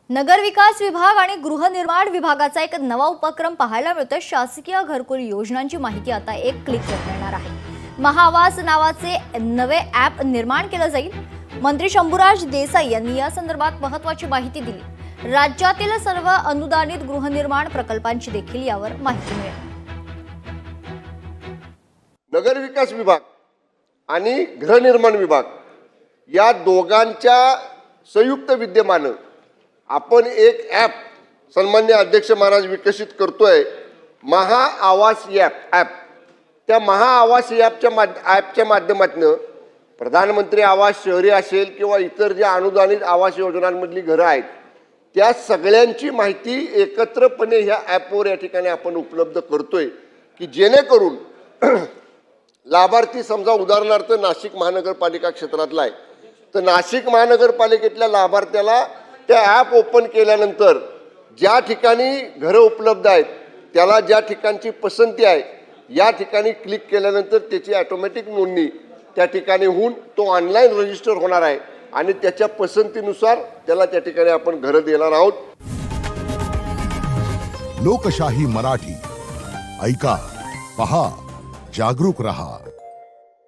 नगर विकास विभाग आणि गृहनिर्माण विभागाचा एक नवा उपक्रम पाहायला मिळतोय। शासकीय घरकुल योजनांची माहिती आता एक क्लिकवर मिळणार आहे। महाआवास नावाचे नवे ॲप निर्माण केलं जाईल। मंत्री शंभूराज देसाई यांनी या संदर्भात महत्त्वाची माहिती दिली। राज्यातील सर्व अनुदानित गृहनिर्माण प्रकल्पांची देखील यावर माहिती मिळेल। नगर विकास विभाग आणि गृहनिर्माण विभाग या दोघांच्या संयुक्त विद्यमानं आपण एक ॲप सन्माननीय अध्यक्ष महाराज विकसित करतोय, महाआवास ॲप। त्या महाआवास ॲपच्या माध्यमातून प्रधानमंत्री आवास शहरी असेल किंवा इतर ज्या अनुदानित आवास योजनांमधली घरं आहेत त्या सगळ्यांची माहिती एकत्रपणे ह्या ॲपवर या ठिकाणी आपण उपलब्ध करतोय की जेणेकरून लाभार्थी समजा उदाहरणार्थ नाशिक महानगरपालिका क्षेत्रातला आहे तर नाशिक महानगरपालिकेतल्या लाभार्थ्याला त्या ॲप ओपन केल्यानंतर ज्या ठिकाणी घरं उपलब्ध आहेत त्याला ज्या ठिकाणची पसंती आहे या ठिकाणी क्लिक केल्यानंतर त्याची ऑटोमॅटिक नोंदणी त्या ठिकाणी होऊन तो ऑनलाईन रजिस्टर होणार आहे आणि त्याच्या पसंतीनुसार त्याला त्या ठिकाणी आपण घरं देणार आहोत। लोकशाही मराठी ऐका, पहा, जागरूक रहा।